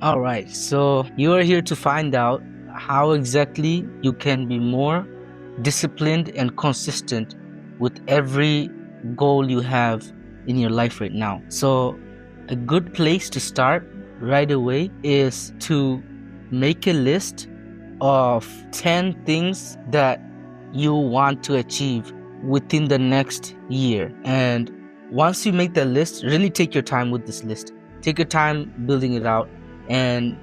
All right, so you are here to find out how exactly you can be more disciplined and consistent with every goal you have in your life right now. So, a good place to start right away is to make a list of 10 things that you want to achieve within the next year. And once you make the list, really take your time with this list. Take your time building it out. And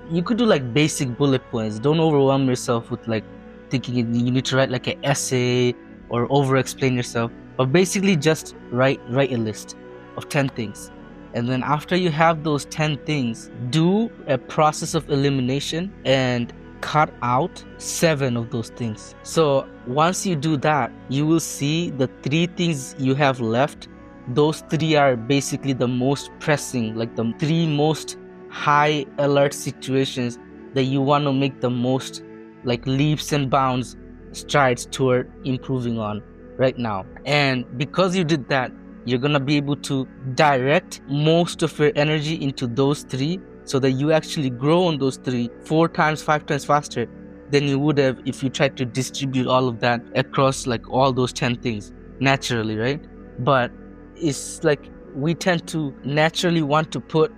you could do like basic bullet points. Don't overwhelm yourself with like thinking you need to write like an essay or over explain yourself. But basically just write a list of 10 things. And then after you have those 10 things, do a process of elimination and cut out 7 of those things. So once you do that, you will see the 3 things you have left. Those 3 are basically the most pressing, like the 3 most high alert situations that you want to make the most like leaps and bounds strides toward improving on right now. And because you did that, you're gonna be able to direct most of your energy into those 3 so that you actually grow on those 3 4 times, 5 times faster than you would have if you tried to distribute all of that across like all those 10 things naturally, right? But it's like we tend to naturally want to put,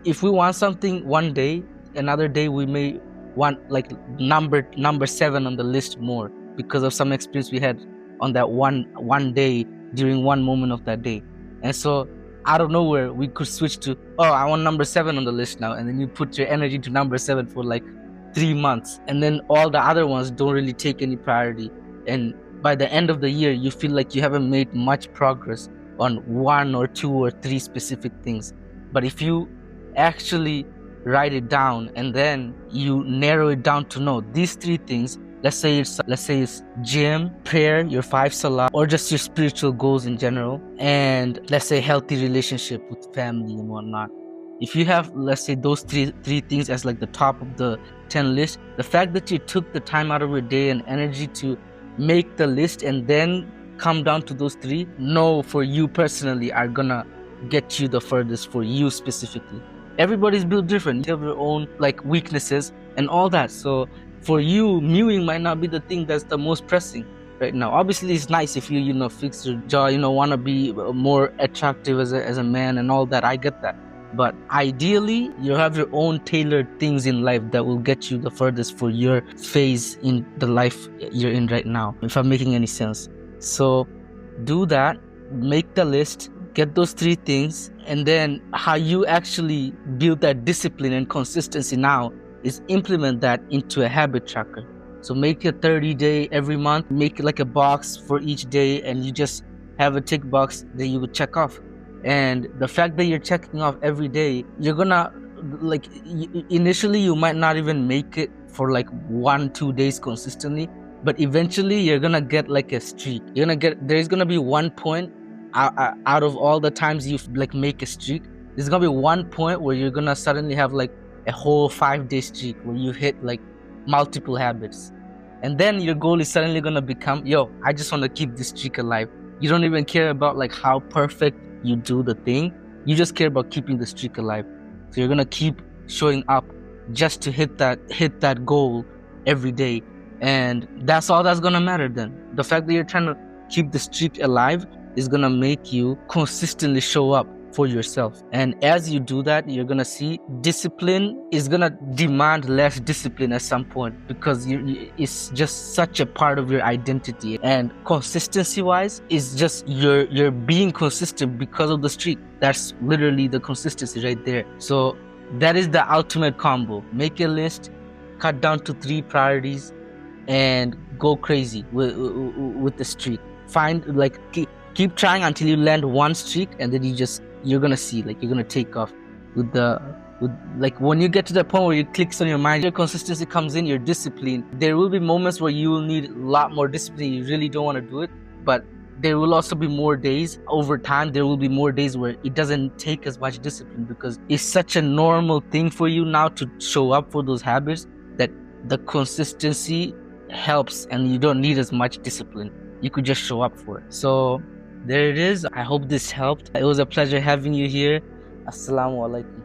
if we want something one day, another day we may want like number 7 on the list more because of some experience we had on that one day during one moment of that day. And so out of nowhere we could switch to, oh, I want number 7 on the list now, and then you put your energy to number 7 for like 3 months, and then all the other ones don't really take any priority, and by the end of the year you feel like you haven't made much progress on 1 or 2 or 3 specific things. But if you actually write it down and then you narrow it down to know these 3 things, let's say it's gym, prayer, your 5 salah, or just your spiritual goals in general, and let's say healthy relationship with family and whatnot. If you have, let's say, those three things as like the top of the 10 list, the fact that you took the time out of your day and energy to make the list and then come down to those 3, know for you personally are gonna get you the furthest for you specifically. Everybody's built different. You have your own like weaknesses and all that. So for you, mewing might not be the thing that's the most pressing right now. Obviously, it's nice if you fix your jaw, want to be more attractive as a man and all that. I get that. But ideally, you have your own tailored things in life that will get you the furthest for your phase in the life you're in right now, if I'm making any sense. So do that, make the list, get those 3 things, and then how you actually build that discipline and consistency now is implement that into a habit tracker. So make a 30-day every month, make like a box for each day, and you just have a tick box that you would check off. And the fact that you're checking off every day, you're gonna like initially you might not even make it for like 1-2 days consistently, but eventually you're gonna get like a streak. There's gonna be one point out of all the times you like make a streak, there's gonna be one point where you're gonna suddenly have like a whole 5-day streak where you hit like multiple habits, and then your goal is suddenly gonna become, I just want to keep this streak alive. You don't even care about like how perfect you do the thing, you just care about keeping the streak alive. So you're gonna keep showing up just to hit that goal every day, and that's all that's gonna matter. Then the fact that you're trying to keep the streak alive is gonna make you consistently show up for yourself. And as you do that, you're gonna see discipline is gonna demand less discipline at some point, because it's just such a part of your identity. And consistency wise, is just you're being consistent because of the streak. That's literally the consistency right there. So that is the ultimate combo. Make a list, cut down to 3 priorities, and go crazy with the streak. Find like keep trying until you land one streak, and then you're gonna see like you're gonna take off with like when you get to the point where it clicks on your mind, your consistency comes in, your discipline. There will be moments where you will need a lot more discipline, you really don't want to do it, but there will also be more days over time. There will be more days where it doesn't take as much discipline, because it's such a normal thing for you now to show up for those habits that the consistency helps, and you don't need as much discipline. You could just show up for it. So there it is. I hope this helped. It was a pleasure having you here. Assalamu alaikum.